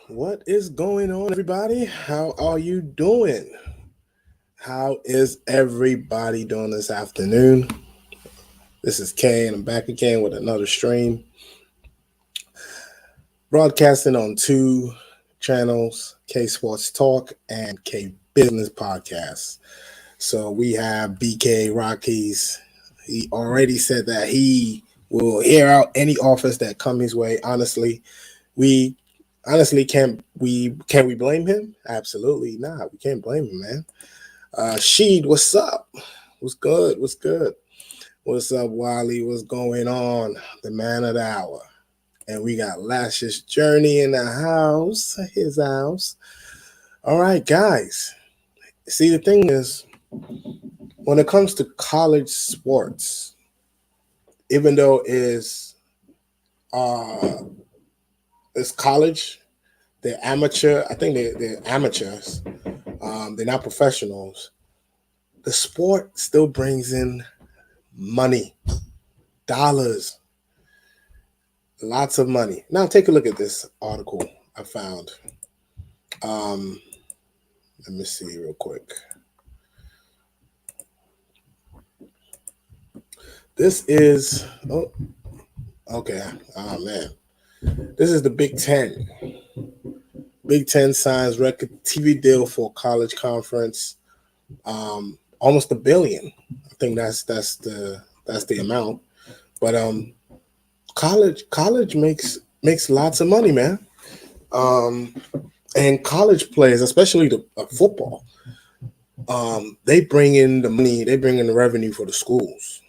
What is going on, everybody? How are you doing? How is everybody doing this afternoon? This is Kay, and I'm back again with another stream, broadcasting on two channels, K Sports Talk and K Business Podcast. So we have BK Rockies. He already said that he will air out any offers that come his way. We honestly can we blame him? Absolutely not. We can't blame him, man. Sheed, what's up? What's good? What's good? What's up, Wally? What's going on? The man of the hour. And we got Lashes Journey in the house, his house. All right, guys. See, the thing is, when it comes to college sports, even though uh it's college, they're amateur. I think they're amateurs. They're not professionals. The sport still brings in money, dollars, lots of money. Now take a look at this article I found. Um, Let me see real quick. This is okay. Oh man, this is the Big Ten. Big Ten signs record TV deal for college conference. Almost $1 billion. I think that's the amount. But college makes lots of money, man. Um, and college players, especially the football, they bring in the money, they bring in the revenue for the schools.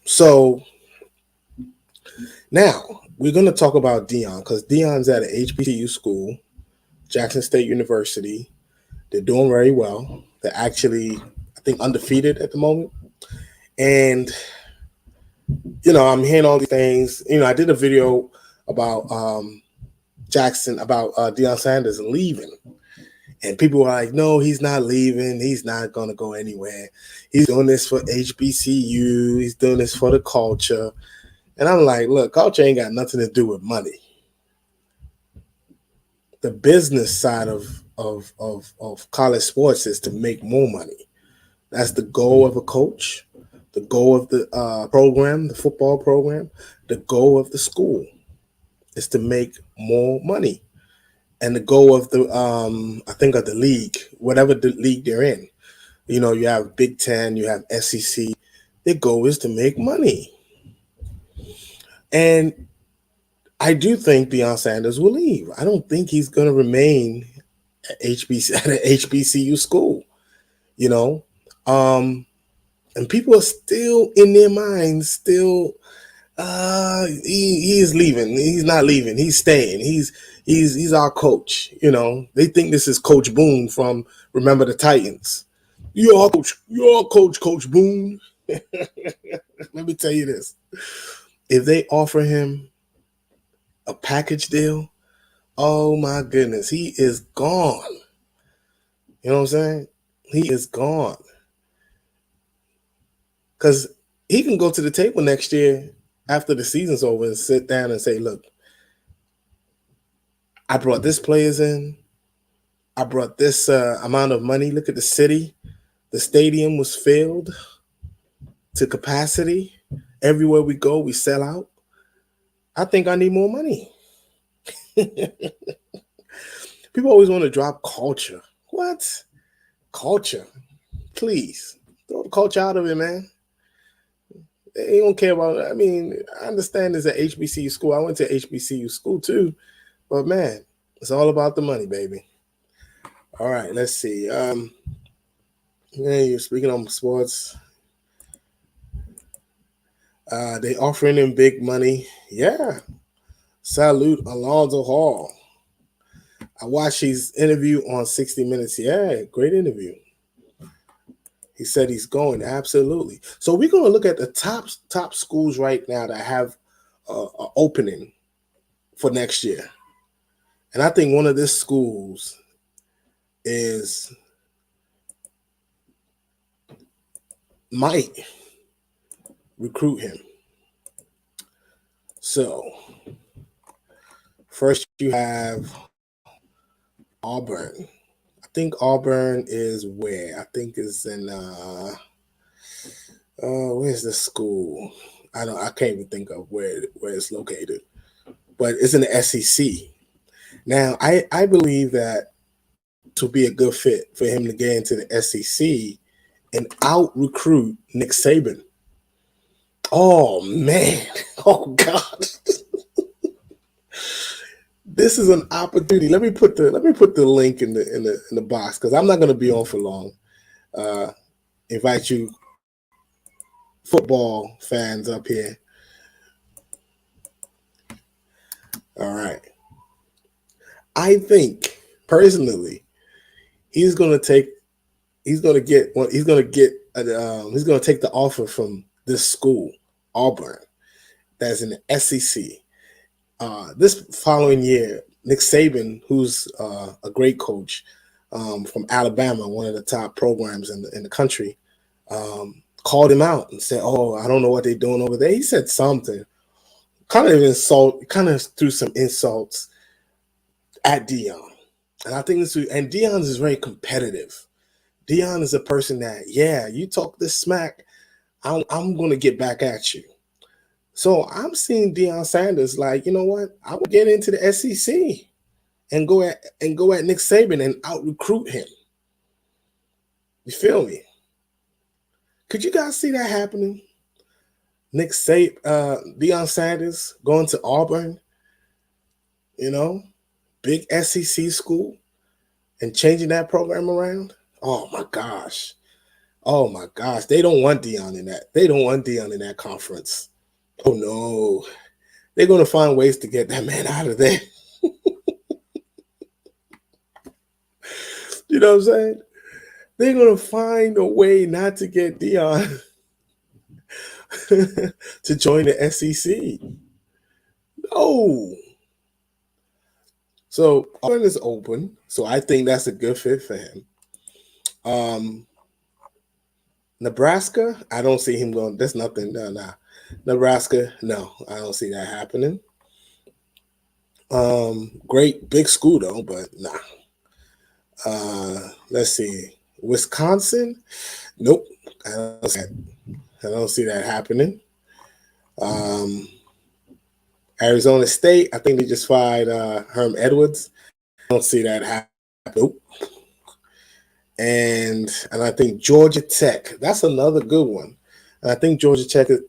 So now we're going to talk about Deion because Deion's at an HBCU school, Jackson State University. They're doing very well. They're actually, I think, undefeated at the moment. And I'm hearing all these things. I did a video about Jackson, about Deion Sanders leaving. And people were like, no, he's not leaving. He's not going to go anywhere. He's doing this for HBCU. He's doing this for the culture. And I'm like, look, culture ain't got nothing to do with money. The business side of college sports is to make more money. That's the goal of a coach, the goal of the program, the football program, the goal of the school is to make more money. And the goal of the I think of the league, whatever the league they're in. You have Big Ten, you have SEC. Their goal is to make money. And I do think Deion Sanders will leave. I don't think he's going to remain at an HBCU school. You know, um, and people are still in their minds, still. He is leaving. He's not leaving. He's staying. He's our coach. They think this is Coach Boone from Remember the Titans. You're our coach. You're our coach, Coach Boone. Let me tell you this: if they offer him a package deal, oh my goodness, he is gone. You know what I'm saying? He is gone because he can go to the table next year after the season's over and sit down and say, "Look, I brought this players in. I brought this amount of money. Look at the city. The stadium was filled to capacity. Everywhere we go, we sell out. I think I need more money." People always want to drop culture. What? Culture? Please. Throw the culture out of it, man. They don't care about it. I mean, I understand it's an HBCU school. I went to HBCU school too. But man, it's all about the money, baby. All right, let's see. Yeah, you're speaking on sports. They offering him big money. Yeah. Salute Alonzo Hall. I watched his interview on 60 Minutes. Yeah, great interview. He said he's going. Absolutely. So we're going to look at the top schools right now that have an opening for next year. And I think one of these schools is might recruit him. So first you have Auburn. I think Auburn is where? I think it's in where's the school? I can't even think of where it's located. But it's in the SEC. Now I believe that this will be a good fit for him to get into the SEC and out recruit Nick Saban. Oh man. Oh God. This is an opportunity. Let me put the link in the box because I'm not going to be on for long. Invite you football fans up here. All right. I think personally, he's going to take the offer from this school, Auburn, that's in the SEC. This following year, Nick Saban, who's a great coach from Alabama, one of the top programs in the country, called him out and said, "Oh, I don't know what they're doing over there." He said something, kind of threw some insults at Deion, and I think and Deion is very competitive. Deion is a person that, yeah, you talk this smack, I'm going to get back at you. So I'm seeing Deion Sanders like, you know what? I will get into the SEC and go at Nick Saban and out recruit him. You feel me? Could you guys see that happening? Deion Sanders going to Auburn, big SEC school, and changing that program around. Oh my gosh. They don't want Deion in that. They don't want Deion in that conference. Oh no. They're going to find ways to get that man out of there. You know what I'm saying? They're going to find a way not to get Deion to join the SEC. No. So Auburn is open. So I think that's a good fit for him. Nebraska, I don't see him going. There's nothing. No. Nebraska, no, I don't see that happening. Great big school though, but nah. Let's see. Wisconsin, nope. I don't see that happening. Arizona State, I think they just fired Herm Edwards. I don't see that happening. Nope. And I think Georgia Tech, that's another good one. And I think Georgia Tech is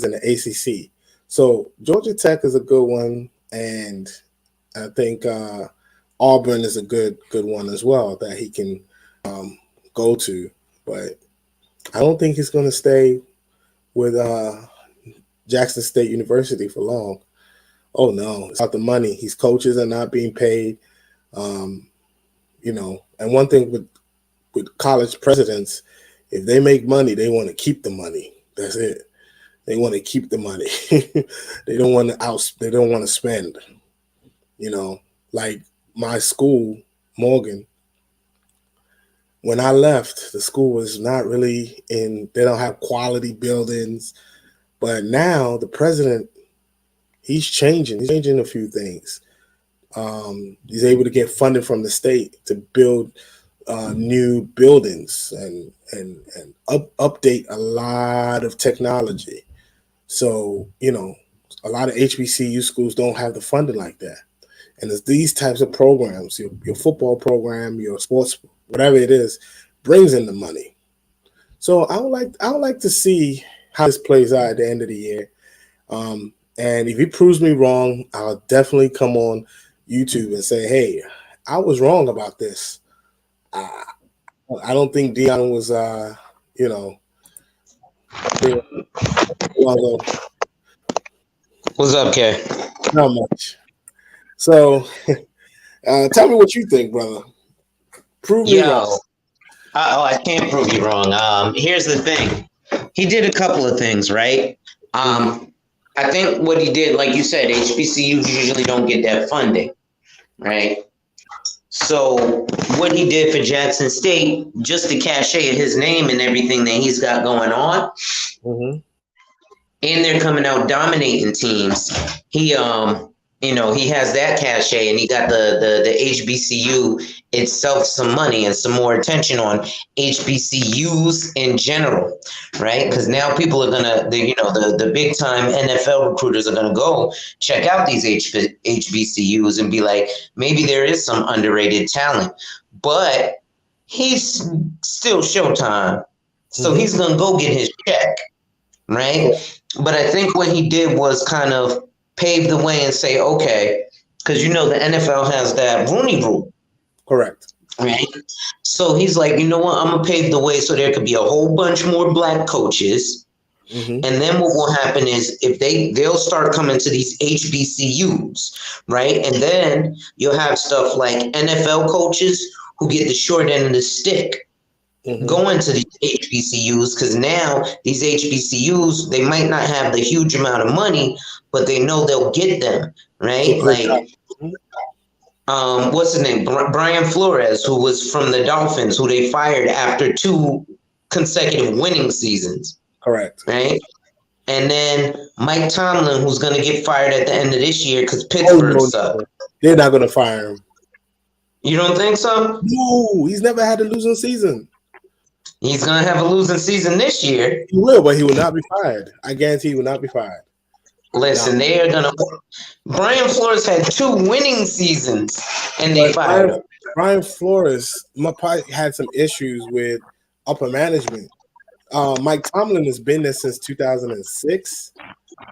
in the ACC. So Georgia Tech is a good one, and I think Auburn is a good one as well that he can go to. But I don't think he's going to stay with Jackson State University for long. Oh no, it's about the money. His coaches are not being paid. And one thing with college presidents, if they make money, they want to keep the money. That's it. They want to keep the money. They don't want to spend. Like my school, Morgan. When I left, the school was not really they don't have quality buildings. But now the president, he's changing. He's changing a few things. He's able to get funding from the state to build new buildings and update a lot of technology. So, a lot of HBCU schools don't have the funding like that. And it's these types of programs, your football program, your sports, whatever it is, brings in the money. So I would like to see how this plays out at the end of the year. And if he proves me wrong, I'll definitely come on YouTube and say, hey, I was wrong about this. I don't think Deion was, What's up, Kay? Not much. So, tell me what you think, brother. Prove me wrong. I can't prove you wrong. Here's the thing. He did a couple of things, right? I think what he did, like you said, HBCUs usually don't get that funding, right? So what he did for Jackson State, just to cachet his name and everything that he's got going on, and they're coming out dominating teams. He he has that cachet, and he got the HBCU itself some money and some more attention on HBCUs in general, right? Because now people are the big time NFL recruiters are gonna go check out these HBCUs and be like, maybe there is some underrated talent, but he's still Showtime, so he's gonna go get his check, right? But I think what he did was kind of pave the way and say, okay, because the NFL has that Rooney Rule. Correct. Right. So he's like, you know what? I'm gonna pave the way so there could be a whole bunch more black coaches. And then what will happen is if they'll start coming to these HBCUs, right? And then you'll have stuff like NFL coaches who get the short end of the stick going to these HBCUs, because now these HBCUs, they might not have the huge amount of money, but they know they'll get them, right? Like, what's his name? Brian Flores, who was from the Dolphins, who they fired after 2 consecutive winning seasons. Correct. Right? And then Mike Tomlin, who's going to get fired at the end of this year because Pittsburgh sucked. They're not going to fire him. You don't think so? No, he's never had a losing season. He's going to have a losing season this year. He will, but he will not be fired. I guarantee he will not be fired. Listen, they are going to – Brian Flores had 2 winning seasons, and they fired him. Brian Flores probably had some issues with upper management. Mike Tomlin has been there since 2006.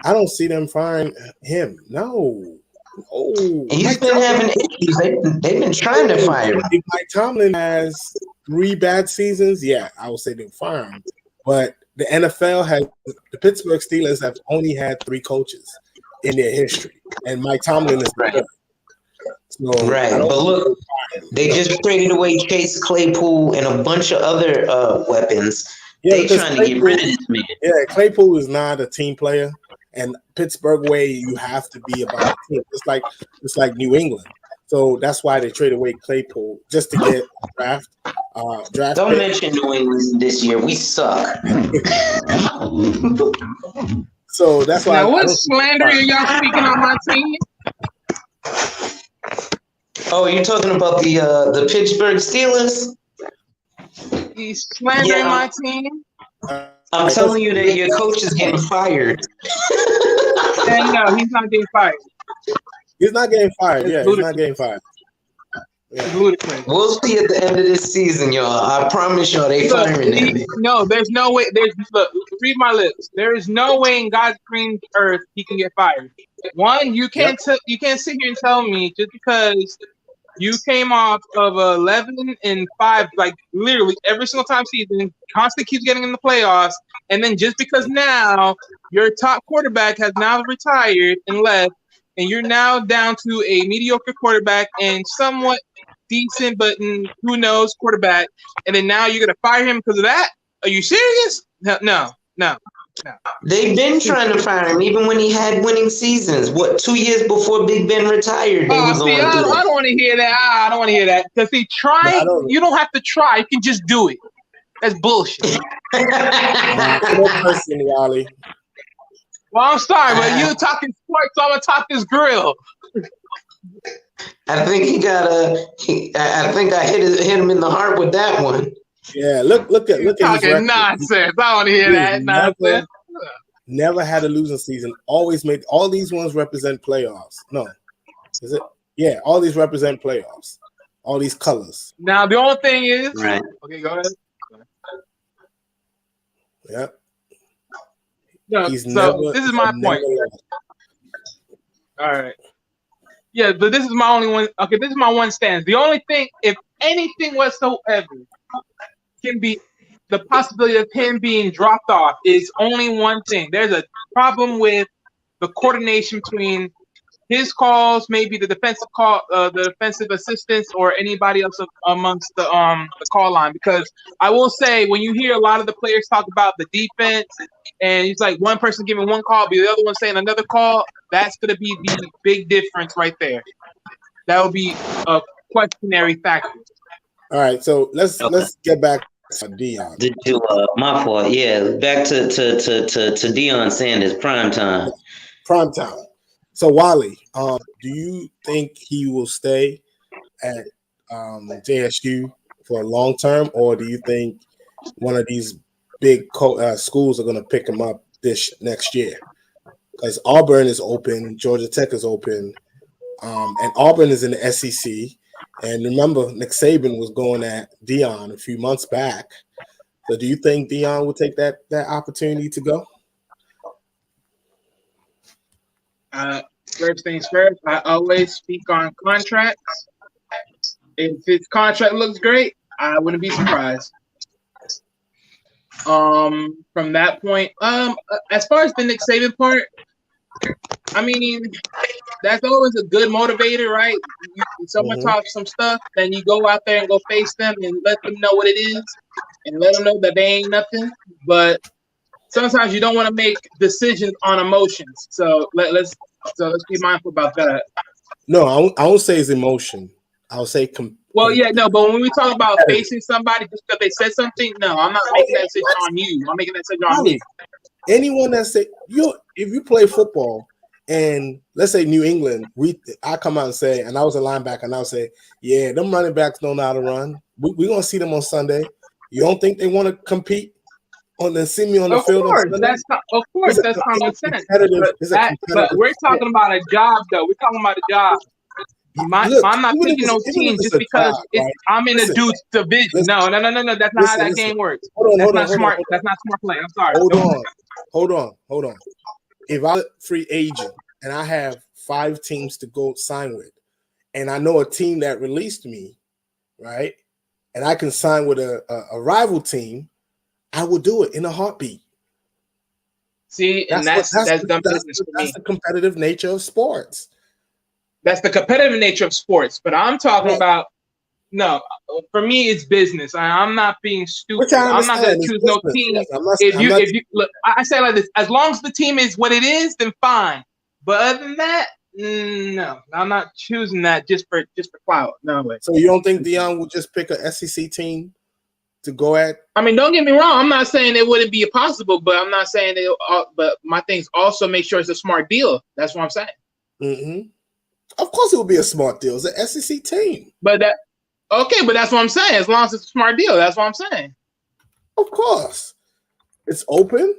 I don't see them firing him. No. Oh, he's been having issues. They've been trying to fire him. If Mike Tomlin has 3 bad seasons, yeah, I would say they'll fire him. But the NFL the Pittsburgh Steelers have only had 3 coaches in their history, and Mike Tomlin is the third. So, but look, they just traded away Chase Claypool and a bunch of other weapons. Yeah, they trying to get rid of this man. Yeah, Claypool is not a team player, and Pittsburgh way you have to be about a team. It's like New England. So that's why they traded away Claypool just to get draft. Don't mention New England this year. We suck. So that's why. Now, what slander are y'all speaking on my team? Oh, you're talking about the Pittsburgh Steelers? He's slandering my team. I'm telling you that your coach is getting fired. And no, he's not getting fired. He's not getting fired. He's not getting fired. It's ludicrous. We'll see at the end of this season, y'all. I promise y'all they firing him. No, there's no way. Look, read my lips. There is no way in God's green earth he can get fired. One, you can't sit here and tell me just because you came off of 11-5, like literally every single time season, constantly keeps getting in the playoffs, and then just because now your top quarterback has now retired and left, and you're now down to a mediocre quarterback and somewhat decent, but who knows, quarterback, and then now you're gonna fire him because of that? Are you serious? No. They've been trying to fire him even when he had winning seasons. 2 years before Big Ben retired? I don't want to hear that. I don't want to hear that. Because you don't have to try. You can just do it. That's bullshit. Well, I'm sorry, but you're talking sports, so I'm gonna talk this grill. I think I think I hit him in the heart with that one. Yeah, look at his record. Nonsense. I want to hear that nonsense. Never had a losing season. Always made all these ones represent playoffs. No, is it? Yeah, all these represent playoffs. All these colors. Now the only thing is, right? Okay, go ahead. Yeah. No, this is my point. All right. Yeah, but this is my only one. Okay, this is my one stance. The only thing, if anything whatsoever, can be the possibility of him being dropped off is only one thing. There's a problem with the coordination between his calls, maybe the defensive call, the defensive assistants, or anybody else amongst the call line. Because I will say, when you hear a lot of the players talk about the defense, and it's like one person giving one call, but the other one saying another call, that's going to be the big difference right there. That would be a questionary factor. All right, so let's get back Deion. My fault. Yeah, back to Deion Sanders, prime time. Prime time. So Wally, do you think he will stay at JSU for a long term, or do you think one of these big schools are going to pick him up this next year? Because Auburn is open, Georgia Tech is open, and Auburn is in the SEC. And remember, Nick Saban was going at Deion a few months back. So do you think Deion will take that opportunity to go? First things first, I always speak on contracts. If his contract looks great, I wouldn't be surprised. From that point, as far as the Nick Saban part, I mean, that's always a good motivator, right? Someone talks some stuff, then you go out there and go face them and let them know what it is, and let them know that they ain't nothing. But sometimes you don't want to make decisions on emotions, so let's be mindful about that. No, I won't say it's emotion. I'll say well, yeah, no, but when we talk about facing somebody just because they said something, no, I'm not making that decision on you. I'm making that decision on me. Anyone that say if you play football and let's say New England, I come out and say, and I was a linebacker, and I'll say, yeah, them running backs don't know how to run. We're gonna see them on Sunday. You don't think they want to compete see me on the field? That's common sense. But we're talking about a job, though. We're talking about a job. I'm not picking no team just because I'm in a dude's division. No. That's not how that game works. That's not smart. That's not smart play. I'm sorry. Hold on. If I'm a free agent and I have 5 teams to go sign with, and I know a team that released me, right, and I can sign with a rival team, I will do it in a heartbeat. See, and that's dumb business for me. That's the competitive nature of sports. That's the competitive nature of sports. But I'm talking about, no, for me, it's business. I'm not being stupid. I'm not going to choose no team. If you look, I say like this: as long as the team is what it is, then fine. But other than that, no, I'm not choosing that just for clout. No way. So you don't think Deion will just pick a SEC team to go at? I mean, don't get me wrong. I'm not saying it wouldn't be possible, but I'm not saying it. But my thing's also make sure it's a smart deal. That's what I'm saying. Mm-hmm. Of course, it will be a smart deal. It's an SEC team. But that's what I'm saying. As long as it's a smart deal, that's what I'm saying. Of course, it's open.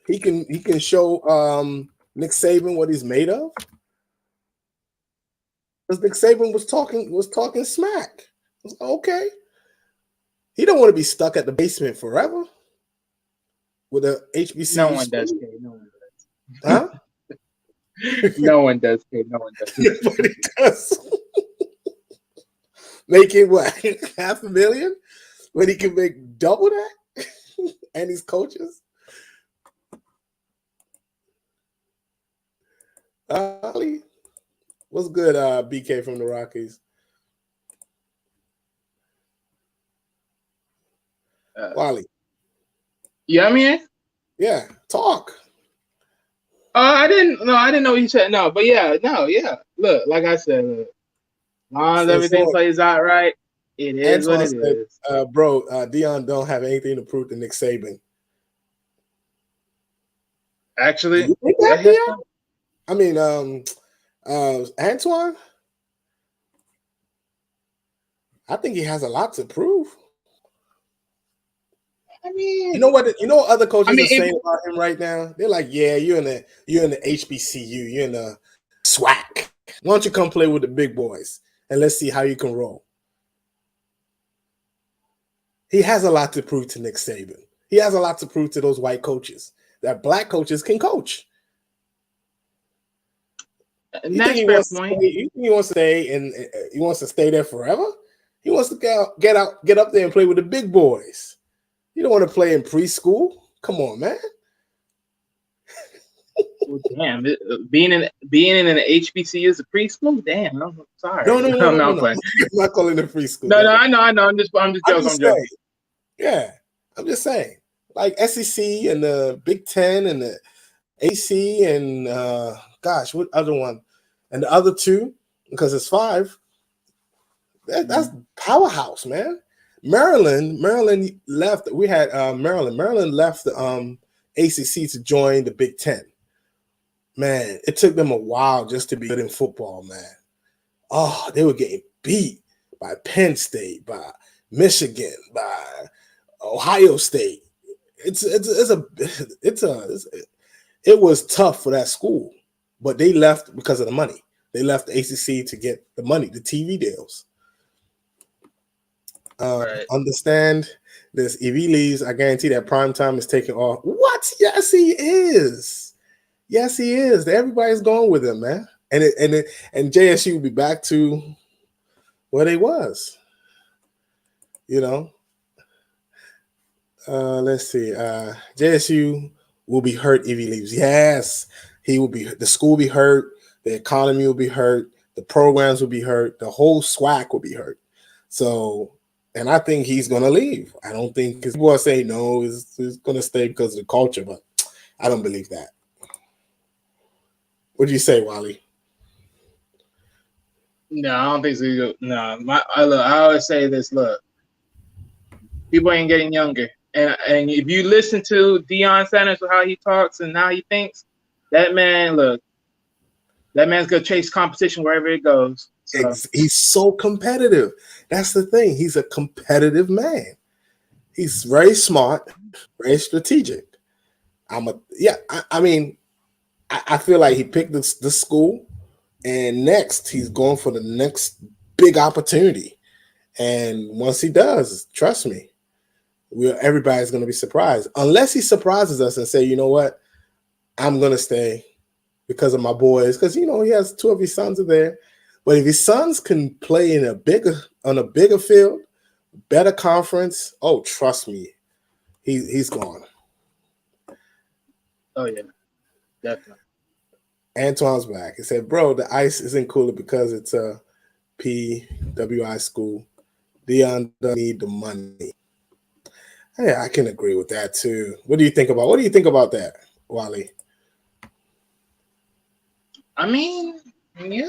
He can show Nick Saban what he's made of. Because Nick Saban was talking smack. Okay. He don't want to be stuck at the basement forever with a HBCU. No one does. No one does. Huh? No one does. No one does. Nobody does. Making what? $500,000? When he can make double that? And he's coaches? Ali, what's good, BK from the Rockies? Wally. Yeah, I mean, yeah, talk. I didn't know what you said. No, but yeah. Look, like I said, as long as everything plays out right, it is what it is. Bro, Deion don't have anything to prove to Nick Saban. Actually, I mean, Antoine, I think he has a lot to prove. I mean, you know what other coaches are saying about him right now? They're like, yeah, you're in the HBCU, you're in the SWAC. Why don't you come play with the big boys and let's see how you can roll? He has a lot to prove to Nick Saban. He has a lot to prove to those white coaches that black coaches can coach. And that's fair point. He wants to stay and he wants to stay there forever. He wants to get up there and play with the big boys. You don't want to play in preschool. Come on, man. Well, damn, being in an HBCU is a preschool. Damn, I'm sorry. No. I'm not calling it preschool. No, I know. I'm just joking. Yeah, I'm just saying. Like SEC and the Big Ten and the AC and what other one? And the other 2, because it's 5. That's powerhouse, man. Maryland left. We had Maryland left the ACC to join the Big Ten. Man, it took them a while just to be good in football, man. Oh, they were getting beat by Penn State, by Michigan, by Ohio State. It was tough for that school, but they left because of the money. They left the ACC to get the money, the TV deals. Right. Understand this. If he leaves, I guarantee that prime time is taking off. What? Yes, he is. Yes, he is. Everybody's going with him, man. And JSU will be back to where they was. You know. Let's see. JSU will be hurt if he leaves. Yes, he will be. The school will be hurt. The economy will be hurt. The programs will be hurt. The whole SWAC will be hurt. So, and I think he's going to leave. I don't think, because people are saying, no, he's going to stay because of the culture, but I don't believe that. What do you say, Wally? No, I don't think so. No, I always say this, look, people ain't getting younger. And if you listen to Deion Sanders, how he talks and how he thinks, that man's going to chase competition wherever it goes. So. He's so competitive. That's the thing. He's a competitive man. He's very smart, very strategic. I feel like he picked this school, and next he's going for the next big opportunity. And once he does, trust me, everybody's going to be surprised. Unless he surprises us and say, you know what, I'm going to stay because of my boys. Because, you know, he has 2 of his sons are there. But if his sons can play on a bigger field, better conference, oh, trust me, he's gone. Oh, yeah. Definitely. Antoine's back. He said, bro, the ice isn't cooler because it's a PWI school. Deion doesn't need the money. Hey, I can agree with that too. What do you think about that, Wally? I mean, yeah,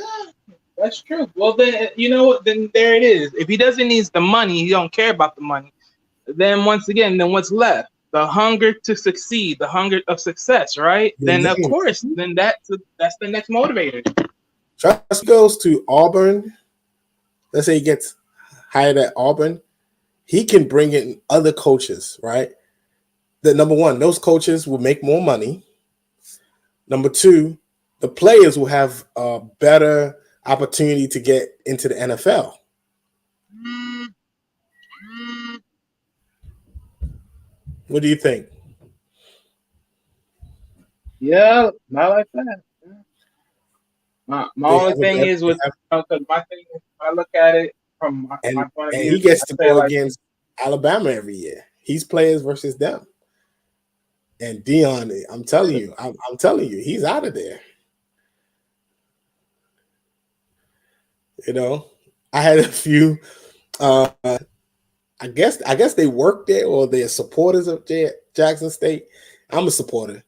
that's true. Well, then, you know what? Then there it is. If he doesn't need the money, he don't care about the money. Then once again, then what's left? The hunger to succeed, the hunger of success, right? Then of course, then that's the next motivator. Trust goes to Auburn. Let's say he gets hired at Auburn. He can bring in other coaches, right? That number one, those coaches will make more money. Number two, the players will have a better opportunity to get into the NFL. What do you think? Yeah, not like that. My only thing is with because my thing is I look at it from my point of view. He gets to go against Alabama every year. He's players versus them. And Deion, I'm telling you, he's out of there. You know, I had a few. I guess they work there or they're supporters of Jackson State. I'm a supporter.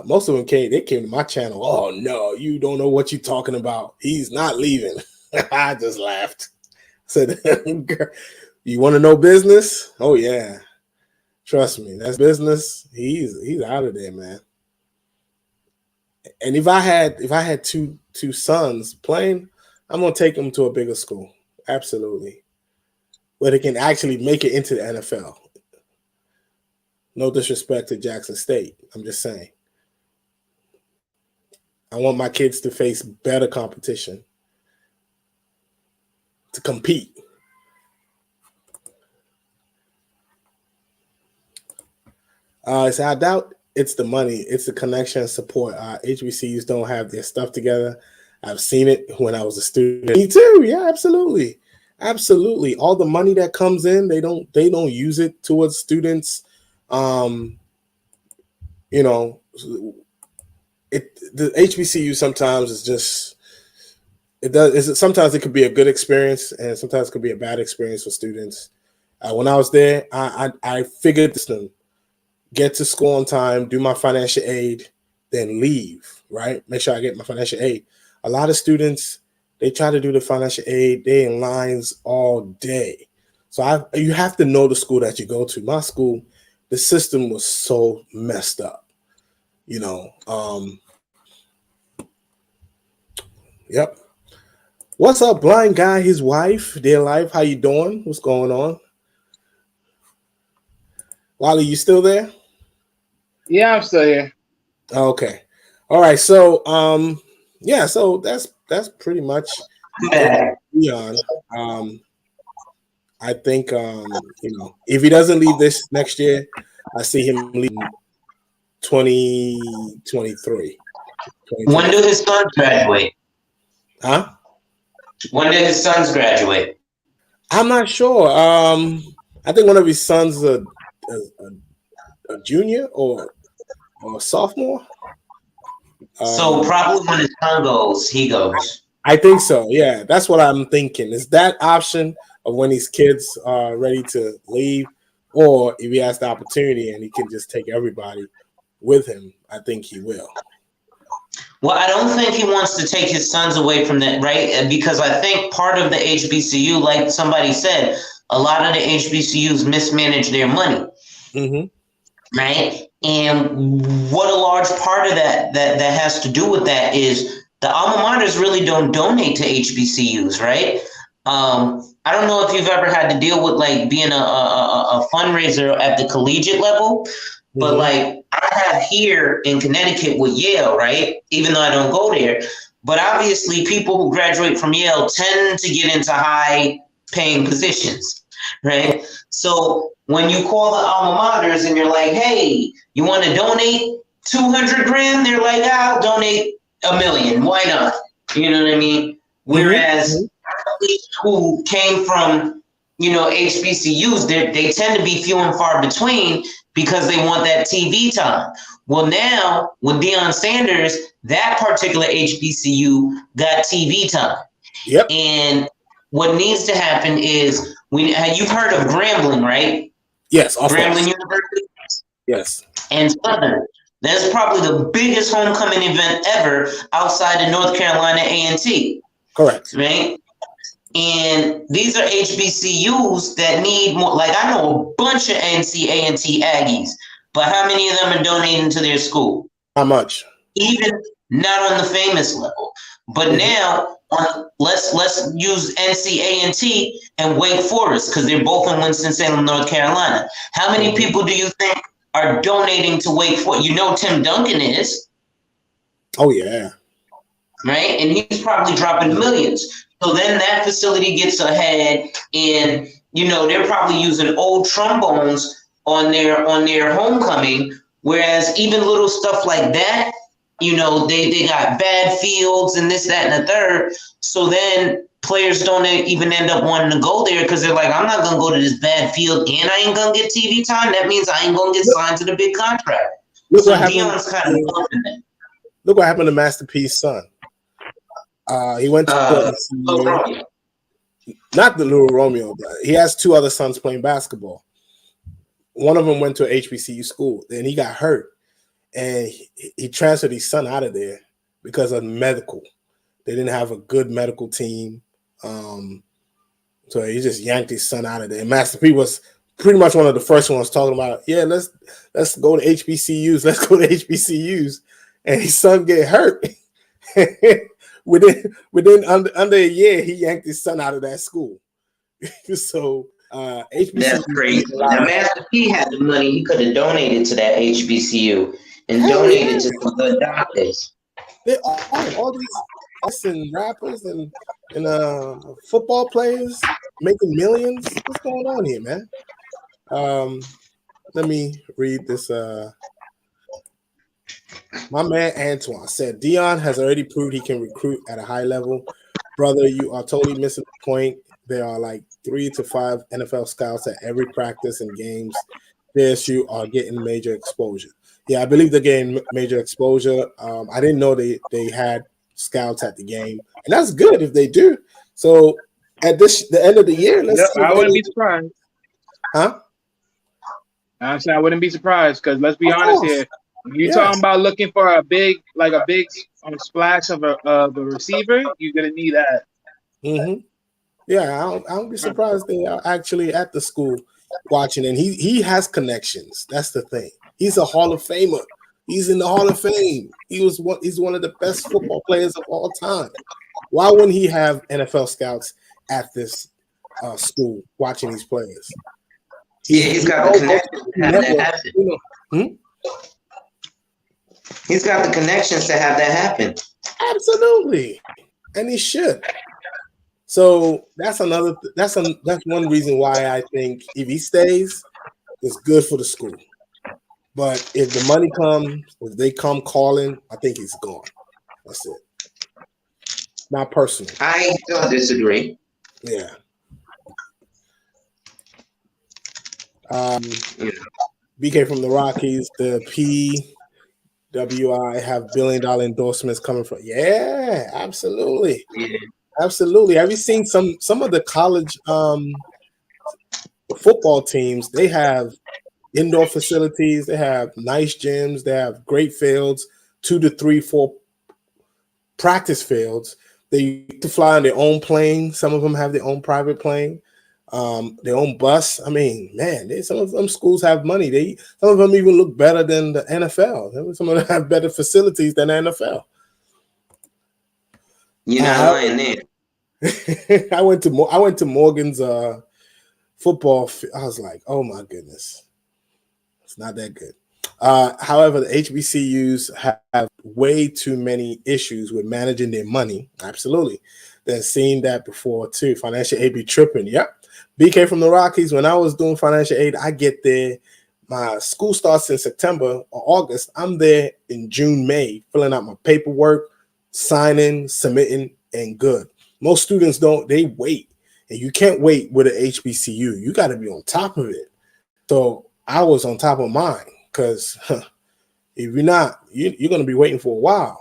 Most of them came to my channel. Oh no, you don't know what you're talking about. He's not leaving. I just laughed. I said, you want to know business? Oh yeah. Trust me, that's business. He's out of there, man. And if I had two sons playing, I'm gonna take them to a bigger school. Absolutely. Where they can actually make it into the NFL. No disrespect to Jackson State. I'm just saying. I want my kids to face better competition, to compete. So I doubt it's the money. It's the connection and support. HBCUs don't have their stuff together. I've seen it when I was a student. Me too. Yeah, absolutely. Absolutely. All the money that comes in, they don't use it towards students. You know, the HBCU sometimes is just sometimes it could be a good experience and sometimes it could be a bad experience for students. When I was there, I figured this thing. Get to school on time, do my financial aid, then leave, right? Make sure I get my financial aid. A lot of students, they try to do the financial aid. They're in lines all day. So you have to know the school that you go to. My school, the system was so messed up. Yep. What's up, blind guy? His wife, dear life. How you doing? What's going on? Wally, you still there? Yeah, I'm still here. Okay. All right. So, yeah. So that's pretty much Deion. I think if he doesn't leave this next year, I see him leaving 2023. When do his sons graduate? Huh? When did his sons graduate? I'm not sure. I think one of his sons is a junior or a sophomore. So probably when his son goes, he goes. I think so. Yeah, that's what I'm thinking. Is that option of when his kids are ready to leave, or if he has the opportunity and he can just take everybody with him, I think he will. Well, I don't think he wants to take his sons away from that, right? Because I think part of the HBCU, like somebody said, a lot of the HBCUs mismanage their money, right? And what a large part of that has to do with that is the alma maters really don't donate to HBCUs, right? I don't know if you've ever had to deal with like being a fundraiser at the collegiate level, but like I have here in Connecticut with Yale, right? Even though I don't go there, but obviously people who graduate from Yale tend to get into high paying positions, right? So when you call the alma maters and you're like, hey, you want to donate 200 grand? They're like, I'll donate $1 million. Why not? You know what I mean? Whereas athletes who came from, HBCUs, they tend to be few and far between because they want that TV time. Well, now with Deion Sanders, that particular HBCU got TV time. Yep. And what needs to happen is you've heard of Grambling, right? Yes. Grambling University. Yes. And Southern. That's probably the biggest homecoming event ever outside of North Carolina A&T. Correct. Right? And these are HBCUs that need more. Like I know a bunch of NC-A&T Aggies, but how many of them are donating to their school? How much? Even not on the famous level. But now let's use NC-A&T and Wake Forest because they're both in Winston-Salem, North Carolina. How many people do you think are donating to Wake Forest? You know Tim Duncan is. Oh, yeah. Right? And he's probably dropping millions. So then that facility gets ahead and, they're probably using old trombones on their homecoming. Whereas even little stuff like that, they got bad fields and this, that, and the third. So then players don't even end up wanting to go there because they're like, I'm not going to go to this bad field and I ain't going to get TV time. That means I ain't going to get signed to the big contract. So Deion's kind of bumping it. Look what happened to Master P's son. He went to not the Little Romeo, but he has two other sons playing basketball. One of them went to an HBCU school, then he got hurt, and he transferred his son out of there because of medical. They didn't have a good medical team, so he just yanked his son out of there. And Master P was pretty much one of the first ones talking about, yeah, let's go to HBCUs, let's go to HBCUs, and his son get hurt. Within under a year, he yanked his son out of that school. So HBCU. That's crazy. Now, Master P had the money; he could have donated to that HBCU and donated to some good doctors. They all these and rappers and football players making millions. What's going on here, man? Let me read this. My man Antoine said, Deion has already proved he can recruit at a high level. Brother, you are totally missing the point. There are like 3 to 5 NFL scouts at every practice and games. JSU are getting major exposure. Yeah, I believe they're getting major exposure. I didn't know they had scouts at the game. And that's good if they do. So at the end of the year, I wouldn't be surprised. Huh? I'm saying I wouldn't be surprised because let's be honest here. You're talking about looking for a big splash of a receiver. You're gonna need that. Mm-hmm. Yeah, I don't be surprised they are actually at the school watching, and he has connections. That's the thing. He's a Hall of Famer. He's in the Hall of Fame. He's one of the best football players of all time. Why wouldn't he have NFL scouts at this school watching these players? He's got the connections to have that happen. He's got the connections to have that happen. Absolutely, and he should. So that's one reason why I think if he stays, it's good for the school. But if the money comes, if they come calling, I think he's gone. That's it. Not personal. I don't disagree. Yeah. BK from the Rockies, the PWI have $1 billion endorsements coming from. Yeah, absolutely. Yeah. Absolutely. Have you seen some of the college football teams? They have indoor facilities. They have nice gyms. They have great fields, 2 to 3, 4 practice fields. They to fly on their own plane. Some of them have their own private plane, their own bus. I mean, man, some of them schools have money. Some of them even look better than the NFL. Some of them have better facilities than the NFL. You're not lying there. I went to Morgan's football. I was like, oh my goodness, it's not that good. However, the HBCUs have way too many issues with managing their money. Absolutely. They've seen that before too. Financial aid be tripping. Yep. BK from the Rockies, when I was doing financial aid, I get there. My school starts in September or August. I'm there in June, May, filling out my paperwork, signing, submitting, and good. Most students don't. They wait. And you can't wait with an HBCU. You got to be on top of it. So I was on top of mine. Because if you're not, you're going to be waiting for a while.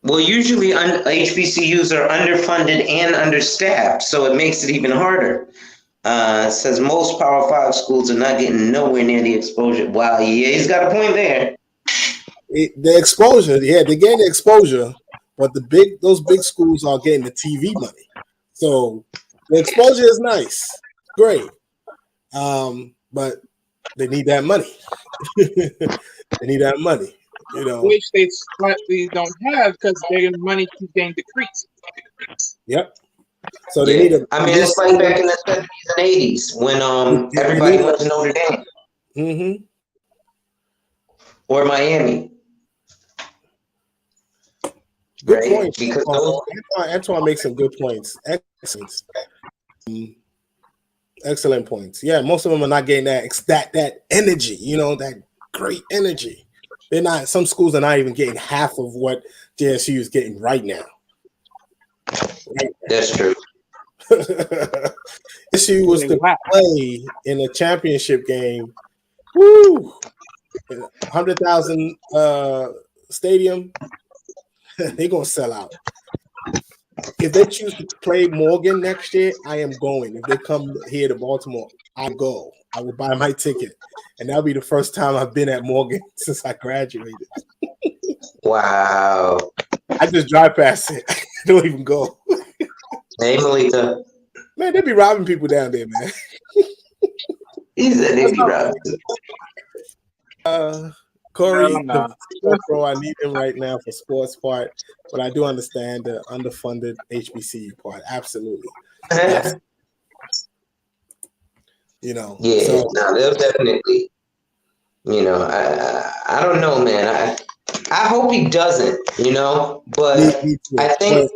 Well, usually HBCUs are underfunded and understaffed, so it makes it even harder. It says most Power 5 schools are not getting nowhere near the exposure. Wow, yeah, he's got a point there. The exposure, yeah, they're getting the exposure, but those big schools are getting the TV money. So the exposure is nice, great, but they need that money. They need that money, which they slightly don't have because their money keeps getting decreased. Yep. So they need it's like back in the 70s and 80s when everybody went to Notre Dame. Mm-hmm. Or Miami. Good right? point. Because Antoine makes some good points. Excellent points. Yeah, most of them are not getting that energy, that great energy. They're not. Some schools are not even getting half of what JSU is getting right now. That's true. JSU was to play in a championship game. Woo! 100,000 stadium. They're gonna sell out. If they choose to play Morgan next year, I am going. If they come here to Baltimore, I'll go. I will buy my ticket. And that'll be the first time I've been at Morgan since I graduated. Wow. I just drive past it. I don't even go. Hey, Malika. Man, they be robbing people down there, man. He said they be robbing. Corey, the pro, I need him right now for sports part, but I do understand the underfunded HBCU part. Absolutely. Yes. Yeah, so, no, they'll definitely. I don't know, man. I hope he doesn't. But I think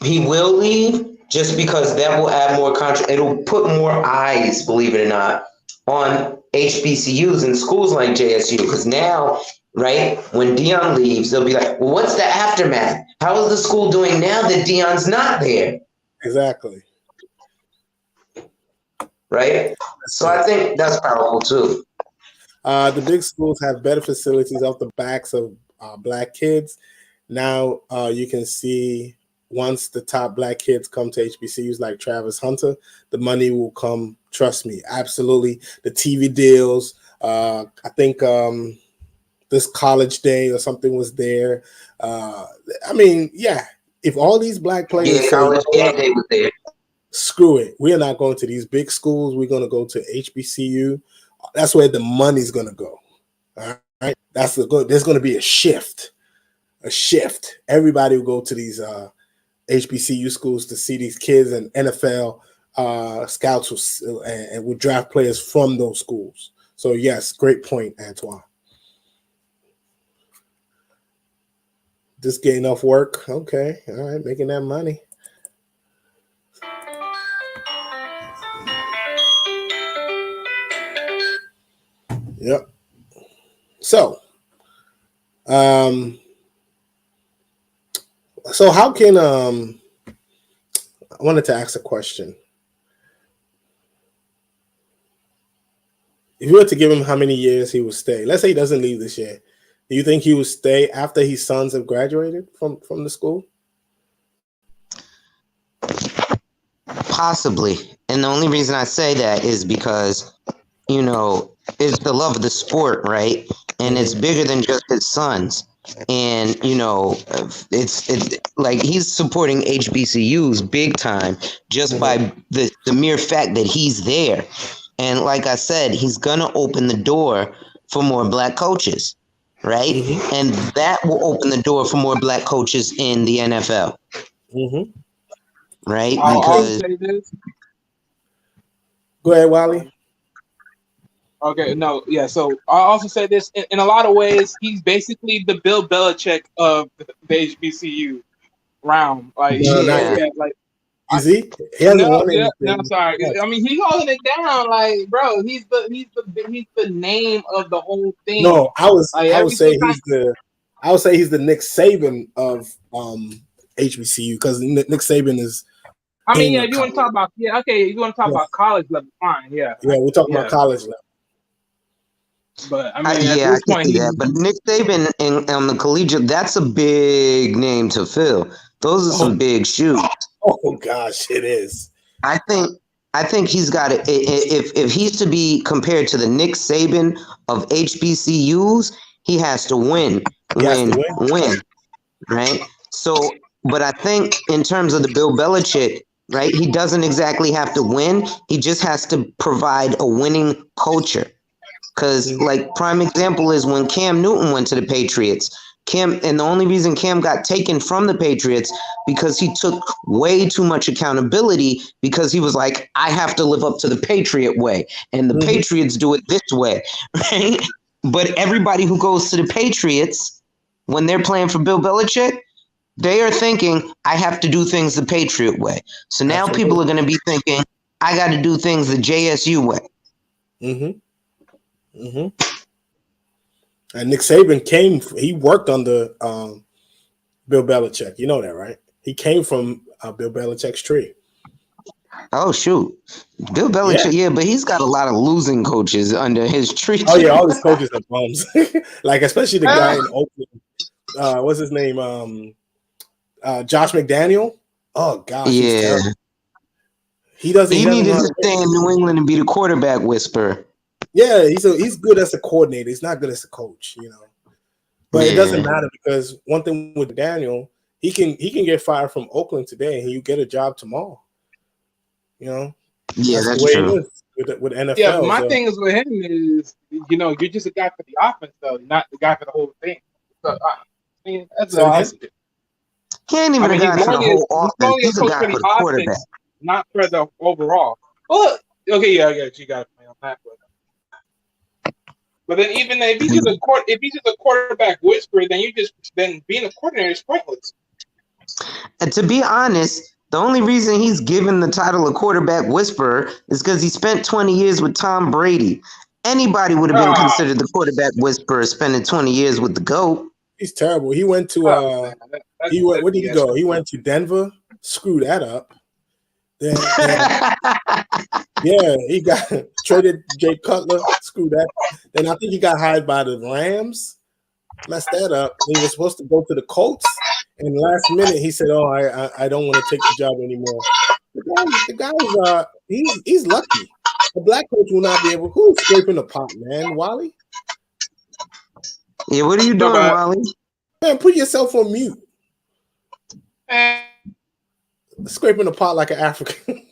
he will leave just because that will add more it'll put more eyes, believe it or not, on HBCUs and schools like JSU, because now, right, when Deion leaves, they'll be like, well, what's the aftermath? How is the school doing now that Deion's not there? Exactly. Right? So I think that's powerful too. The big schools have better facilities off the backs of Black kids. Now you can see once the top Black kids come to HBCUs like Travis Hunter, the money will come. Trust me, absolutely. The TV deals. I think this College Day or something was there. Yeah, if all these black players college game day was there. Screw it, we're not going to these big schools. We're going to go to HBCU. That's where the money's going to go. All right, there's going to be a shift. Everybody will go to these HBCU schools to see these kids, and NFL scouts will draft players from those schools. So yes, great point, Antoine. Just getting off work. Okay, all right, making that money. Yep. So, how can I wanted to ask a question. If you were to give him how many years he would stay, let's say he doesn't leave this year, do you think he would stay after his sons have graduated from the school? Possibly. And the only reason I say that is because, it's the love of the sport, right? And it's bigger than just his sons. And, it's like he's supporting HBCUs big time just by the mere fact that he's there. And like I said, he's going to open the door for more black coaches, right? Mm-hmm. And that will open the door for more black coaches in the NFL. Mm-hmm. Right? I'll say this. Go ahead, Wally. Okay, no, yeah. So I'll also say this. In a lot of ways, he's basically the Bill Belichick of the HBCU realm. Like, is he? He hasn't won anything. No, sorry. I mean, he's holding it down. Like, bro, he's the name of the whole thing. No, I would say he's the Nick Saban of HBCU, because Nick Saban is. I mean, yeah, you want to talk about you want to talk about college level, fine, yeah. Yeah, we're talking about college level. But I mean, at this point, but Nick Saban on the collegiate, that's a big name to fill. Those are some big shoes. Oh gosh, it is. I think he's got it. If he's to be compared to the Nick Saban of HBCUs, he has to win, right? So, but I think in terms of the Bill Belichick, right, he doesn't exactly have to win. He just has to provide a winning culture. Because, like, prime example is when Cam Newton went to the Patriots. And the only reason Cam got taken from the Patriots because he took way too much accountability, because he was like, I have to live up to the Patriot way, and the Patriots do it this way, right? But everybody who goes to the Patriots, when they're playing for Bill Belichick, they are thinking, I have to do things the Patriot way. So now people are going to be thinking, I got to do things the JSU way. Mm-hmm. Mm-hmm. And Nick Saban he worked under Bill Belichick. You know that, right? He came from Bill Belichick's tree. Oh, shoot. Bill Belichick, but he's got a lot of losing coaches under his tree. Oh, yeah, all his coaches are bums. Like, especially the guy in Oakland. What's his name? Josh McDaniel. Oh, gosh. Yeah. He doesn't. He needed to stay in New England and be the quarterback whisperer. Yeah, he's good as a coordinator. He's not good as a coach, But it doesn't matter, because one thing with Daniel, he can get fired from Oakland today and you get a job tomorrow. Yeah, that's the way true. it is with NFL. Yeah, my thing is with him is, you're just a guy for the offense, though, not the guy for the whole thing. So I mean, that's all I see. He ain't even a guy for the whole offense. He's a guy for the quarterback, not for the overall. Well, okay, yeah, you got it on that one. But then, even if he's just a quarterback whisperer, then being a coordinator is pointless. And to be honest, the only reason he's given the title of quarterback whisperer is because he spent 20 years with Tom Brady. Anybody would have been considered the quarterback whisperer spending 20 years with the GOAT. He's terrible. He went to where did he go? He went to Denver, screwed that up. Then he got traded Jay Cutler, screwed that. Then I think he got hired by the Rams, messed that up. He was supposed to go to the Colts, and last minute he said, "Oh, I don't want to take the job anymore." The guy he's lucky. A black coach will not be able. Who's scraping the pot, man? Wally? Yeah, what are you doing, Wally? Man, put yourself on mute. Scraping the pot like an African.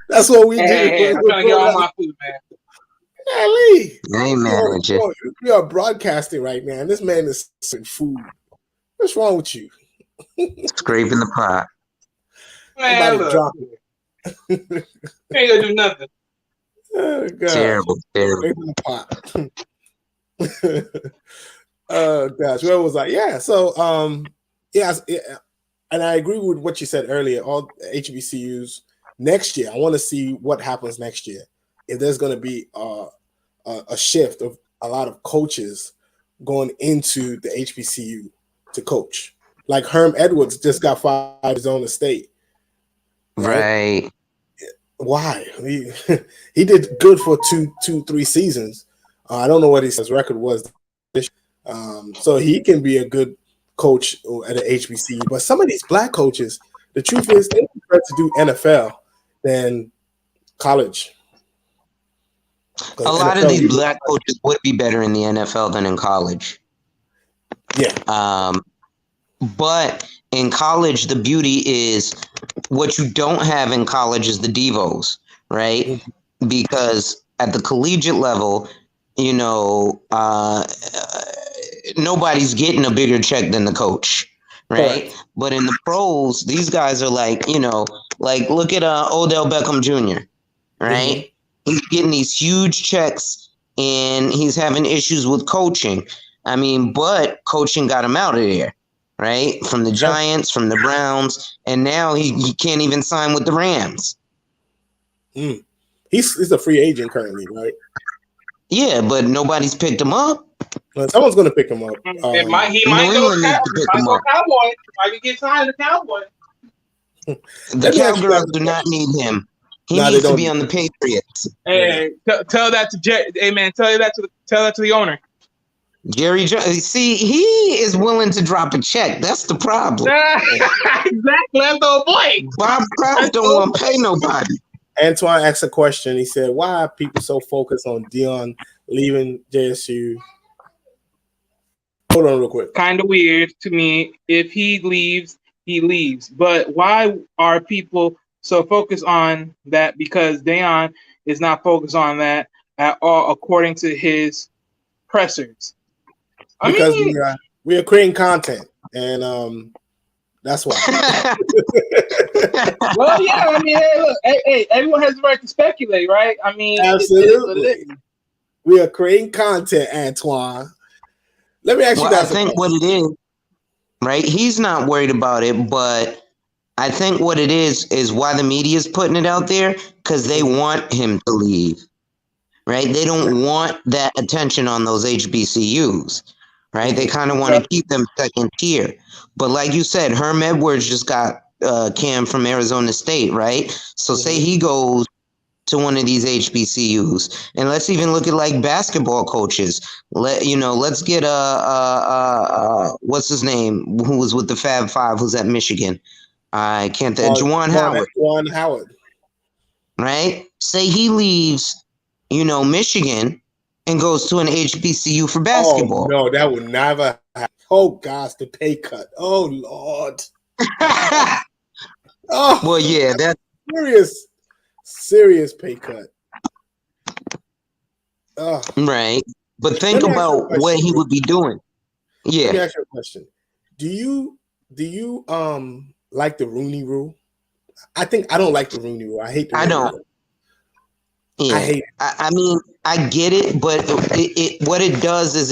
That's what we do. I'm trying to get all my food, man. Hey, Lee. Amen. We are broadcasting right now. This man is serving food. What's wrong with you? Scraping the pot. Man, look. Ain't gonna do nothing. Oh, God. Terrible. Scraping the pot. Oh gosh, where was I? Yeah, so yeah, and I agree with what you said earlier. All HBCUs next year, I want to see what happens next year. If there's going to be a shift of a lot of coaches going into the HBCU to coach, like Herm Edwards just got fired at Arizona State. Right. Why? He did good for 3 seasons. I don't know what his record was. So he can be a good coach at an HBCU. But some of these black coaches, the truth is, they prefer to do NFL than college. A lot of these black coaches would be better in the NFL than in college. Yeah. But in college, the beauty is what you don't have in college is the devos, right? Mm-hmm. Because at the collegiate level, nobody's getting a bigger check than the coach, right? Correct. But in the pros, these guys are like, like look at Odell Beckham Jr., right? Mm-hmm. He's getting these huge checks and he's having issues with coaching. I mean, but coaching got him out of there, right? From the Giants, from the Browns, and now he can't even sign with the Rams. He's a free agent currently, right? Yeah, but nobody's picked him up. Well, someone's going to pick him up. He might go Cowboys. Might get signed to Cowboys. The Cowgirls do not need him. He needs to be on the Patriots. Hey, tell that to Jerry. Hey, man, tell that to the owner. Jerry Jones. See, he is willing to drop a check. That's the problem. Exactly, that's the boy. Bob Kraft don't want to pay nobody. Antoine asked a question. He said, "Why are people so focused on Deion leaving JSU?" Hold on, real quick. Kind of weird to me. If he leaves, he leaves. But why are people so focused on that? Because Deion is not focused on that at all, according to his pressers. Because we are creating content, and that's why. Well, yeah. I mean, hey, everyone has the right to speculate, right? I mean, absolutely. We are creating content, Antoine. Let me ask you guys. I think what it is, right? He's not worried about it, but I think what it is why the media is putting it out there, because they want him to leave, right? They don't want that attention on those HBCUs, right? They kind of want to keep them second tier. But like you said, Herm Edwards just got Cam from Arizona State, right? So say he goes to one of these HBCUs, and let's even look at like basketball coaches. Let's get what's his name, who was with the Fab Five, who's at Michigan. I can't think. Juwan Howard. Juwan Howard. Right? Say he leaves, Michigan and goes to an HBCU for basketball. Oh, no, that would never happen. Oh, gosh, the pay cut. Oh, Lord. Oh, well, yeah, that's serious pay cut. Right. But think about what he would be doing. Yeah. Let me ask you a question. Do you like the Rooney Rule? I don't like the Rooney Rule. I hate the Rooney Rule. Yeah. I hate it. I mean, I get it, but what it does is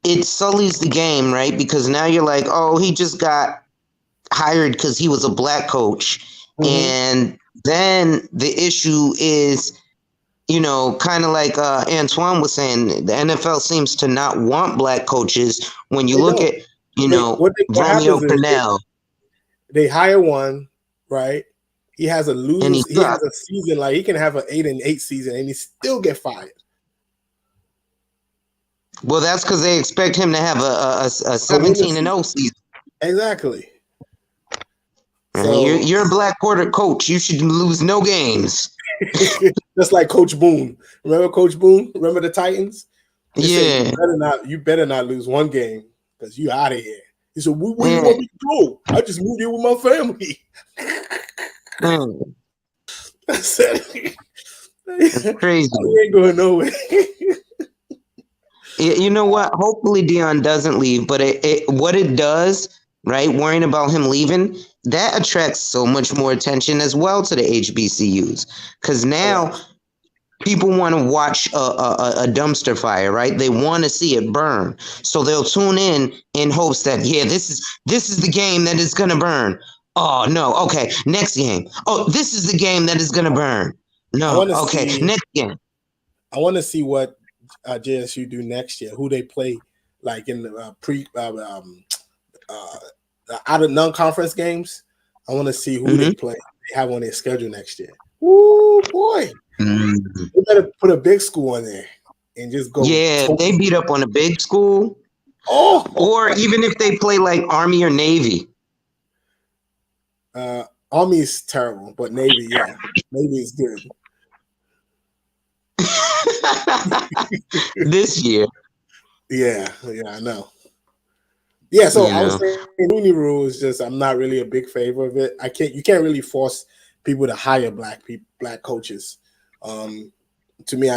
it sullies the game, right? Because now you're like, oh, he just got hired because he was a black coach. Mm-hmm. And then the issue is, kind of like Antoine was saying, the NFL seems to not want black coaches. When you look at, Romeo Cornell. They hire one, right? He has a season, like he can have an 8-8 season and he still get fired. Well, that's because they expect him to have a 17-0 season. Exactly. So, you're a black quarter coach. You should lose no games. Just like Coach Boone. Remember Coach Boone? Remember the Titans? You better not lose one game. because you out of here. He said, where you want me to go? I just moved here with my family. I said, it's crazy. You ain't going nowhere. You know what? Hopefully Deion doesn't leave, but what it does, right? Worrying about him leaving, that attracts so much more attention as well to the HBCUs, because now people want to watch a dumpster fire, right? They want to see it burn, so they'll tune in hopes that this is the game that is gonna burn. Oh no, okay, next game. Oh, this is the game that is gonna burn. No, okay, next game. I want to see what JSU do next year. Who they play, like in the out of non-conference games. I want to see who they play. They have on their schedule next year. Woo, boy! You better put a big school on there and just go. Yeah, if they beat up on a big school. Or even if they play like Army or Navy. Army is terrible, but Navy, Navy is good. This year. Yeah, I know. Yeah, so I was saying Rooney Rule is just, I'm not really a big favor of it. You can't really force people to hire black coaches. To me,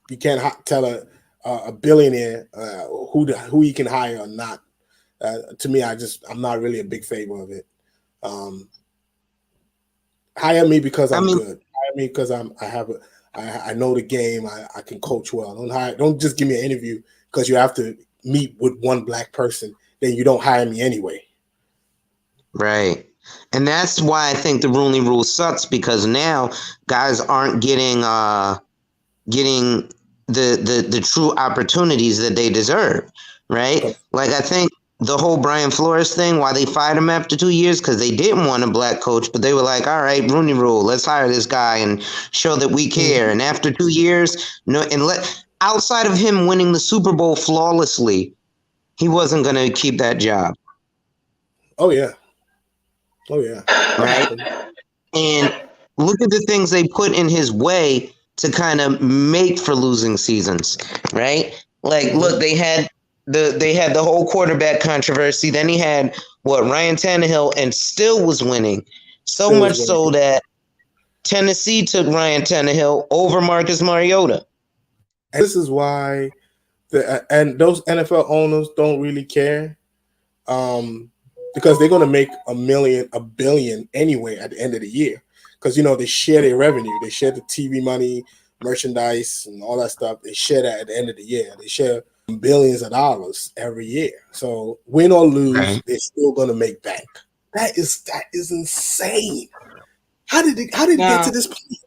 you can't tell a billionaire who he can hire or not. To me, I'm not really a big favor of it. Hire me because I'm good. Hire me because I know the game. I can coach well. Don't just give me an interview because you have to meet with one black person. Then you don't hire me anyway. Right. And that's why I think the Rooney Rule sucks, because now guys aren't getting the true opportunities that they deserve, right? Like, I think the whole Brian Flores thing, why they fired him after 2 years, because they didn't want a black coach, but they were like, all right, Rooney Rule, let's hire this guy and show that we care. And after 2 years, outside of him winning the Super Bowl flawlessly, he wasn't going to keep that job. Oh, yeah. Right? And look at the things they put in his way to kind of make for losing seasons, right? Like, look, they had the whole quarterback controversy. Then he had Ryan Tannehill, and still was winning. So much so that Tennessee took Ryan Tannehill over Marcus Mariota. And this is why and those NFL owners don't really care, because they're going to make $1 billion anyway at the end of the year, because they share their revenue, they share the TV money, merchandise, and all that stuff. They share that at the end of the year. They share billions of dollars every year. So win or lose, they're still going to make bank. That is insane. How did it get to this point?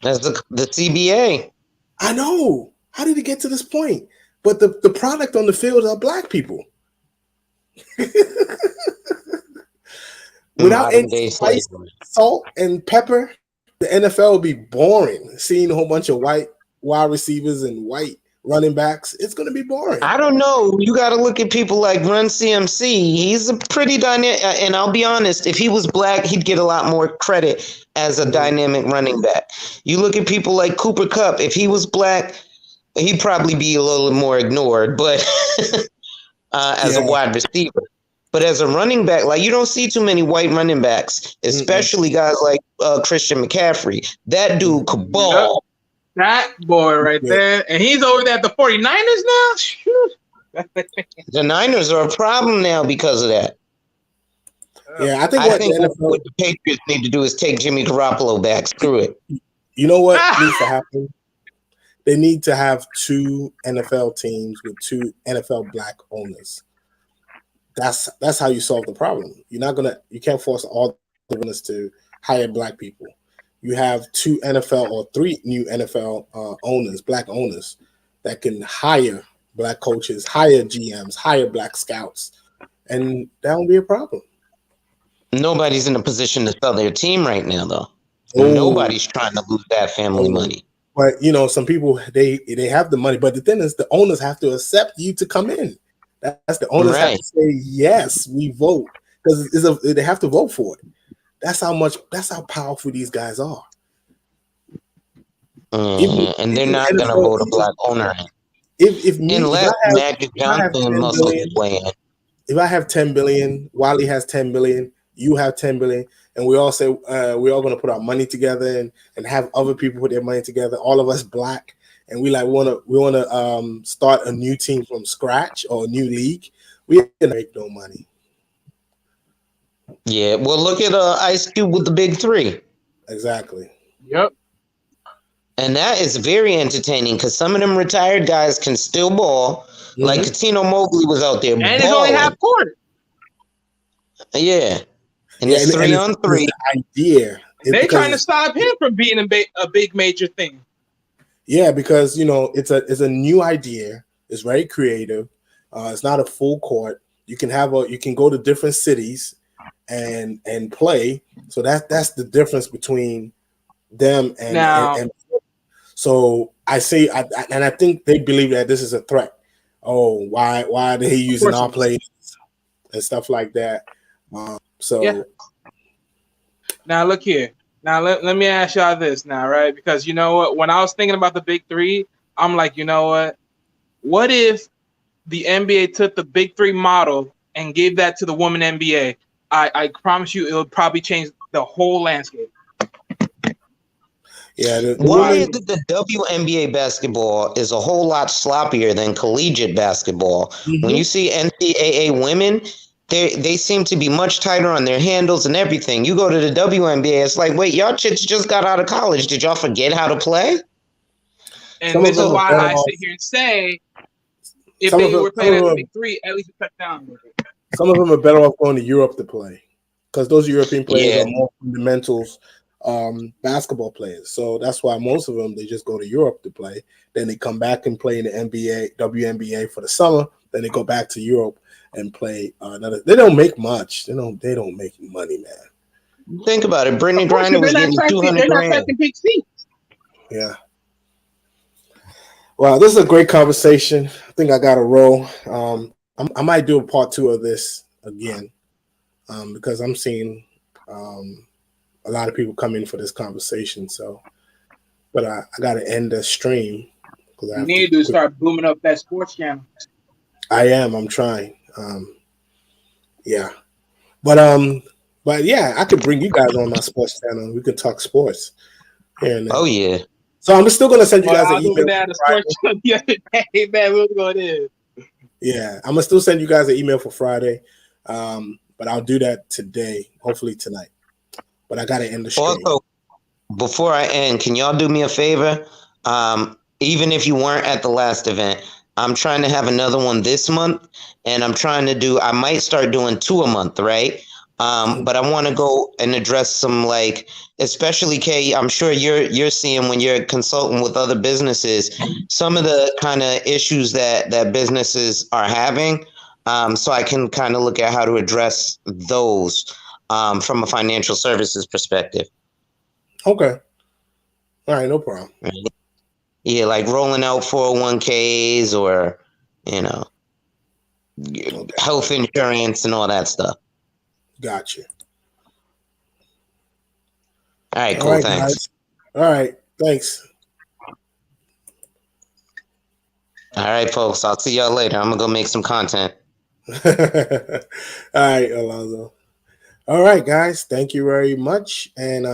That's the CBA. I know. How did it get to this point? But the product on the field are black people. Without any spice, salt, and pepper, the NFL would be boring. Seeing a whole bunch of white wide receivers and white running backs, it's going to be boring. I don't know. You got to look at people like Run CMC. He's a pretty dynamic, and I'll be honest, if he was black, he'd get a lot more credit as a dynamic running back. You look at people like Cooper Kupp. If he was black, he'd probably be a little more ignored, but as a wide receiver. But as a running back, like, you don't see too many white running backs, especially guys like Christian McCaffrey. That dude could ball. That boy right there. And he's over there at the 49ers now? The Niners are a problem now because of that. Yeah, I think what the Patriots need to do is take Jimmy Garoppolo back. Screw it. You know what needs to happen? They need to have 2 NFL teams with 2 NFL black owners. That's how you solve the problem. You can't force all the owners to hire black people. You have 2 NFL or 3 new NFL owners, black owners, that can hire black coaches, hire GMs, hire black scouts, and that won't be a problem. Nobody's in a position to sell their team right now, though. Nobody's trying to lose that family money. But some people they have the money, but the thing is, the owners have to accept you to come in. That's the owners have to say yes, we vote, because they have to vote for it. That's how powerful these guys are. And they're not going to vote a black owner in. unless Magic Johnson muscle his way in. If I have 10 billion, Wally has 10 billion, you have 10 billion, and we all say we're all going to put our money together and have other people put their money together, all of us black, and we want to start a new team from scratch or a new league, we ain't gonna make no money. Yeah, well, look at Ice Cube with the big three. Exactly. Yep. And that is very entertaining because some of them retired guys can still ball. Mm-hmm. Like Katino Mobley was out there, and balling. It's only half court. Yeah, and it's 3-on-3. Idea. They're trying to stop him from being a big major thing. Yeah, because it's a new idea. It's very creative. It's not a full court. You can go to different cities and play. So that's the difference between them and so I say I think they believe that this is a threat. Oh, why are they using our players and stuff like that? Now look here. Now let me ask y'all this now, right? Because you know what? When I was thinking about the big three, I'm like, you know what? What if the NBA took the big three model and gave that to the women NBA? I promise you, it would probably change the whole landscape. Yeah. Why is it the WNBA basketball is a whole lot sloppier than collegiate basketball? Mm-hmm. When you see NCAA women, they seem to be much tighter on their handles and everything. You go to the WNBA, it's like, wait, y'all chicks just got out of college. Did y'all forget how to play? And this is why I sit here and say, if they were playing at the big three, at least cut down. Some of them are better off going to Europe to play because those European players are more fundamentals basketball players. So that's why most of them, they just go to Europe to play. Then they come back and play in the NBA, WNBA for the summer. Then they go back to Europe and play another. They don't make much. They don't make money, man. Think about it. Brittany Griner was getting $200,000. Yeah. Well, this is a great conversation. I think I got to roll. I might do a part 2 of this again because I'm seeing a lot of people come in for this conversation. So, but I got to end the stream. You need to start booming up that sports channel. I am. I'm trying. Yeah. But yeah, I could bring you guys on my sports channel. We could talk sports. Oh yeah. So I'm still gonna send you guys an email. Hey man, what's going on? Yeah, I'm gonna still send you guys an email for Friday. But I'll do that today, hopefully tonight. But I gotta end the stream. Also, before I end, can y'all do me a favor? Even if you weren't at the last event, I'm trying to have another one this month, and I might start doing 2 a month, right? But I want to go and address some, like, especially Kay, I'm sure you're seeing when you're consulting with other businesses, some of the kind of issues that businesses are having. So I can kind of look at how to address those from a financial services perspective. Okay. All right, no problem. Right. Yeah, like rolling out 401ks or, health insurance and all that stuff. Gotcha. All right, cool. Thanks. Guys. All right, thanks. All right, folks. I'll see y'all later. I'm gonna go make some content. All right, Alonzo. All right, guys. Thank you very much. And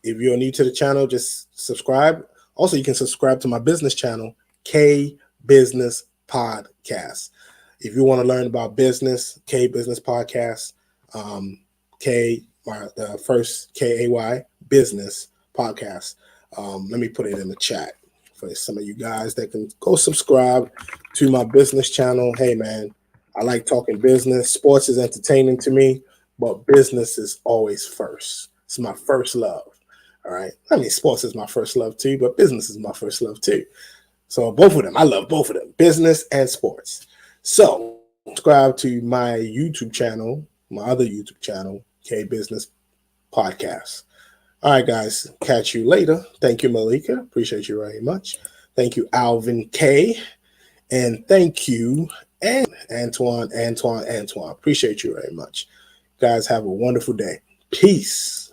if you're new to the channel, just subscribe. Also, you can subscribe to my business channel, K Business Podcast. If you want to learn about business, K Business Podcast. The first KAY Business Podcast. Let me put it in the chat for some of you guys that can go subscribe to my business channel. Hey man, I like talking business. Sports is entertaining to me, but business is always first. It's my first love. All right. I mean, sports is my first love too, but business is my first love too. So both of them, I love both of them, business and sports. So subscribe to my YouTube channel, my other YouTube channel, K Business Podcast. All right, guys. Catch you later. Thank you, Malika. Appreciate you very much. Thank you, Alvin K. And thank you, and Antoine. Appreciate you very much. Guys, have a wonderful day. Peace.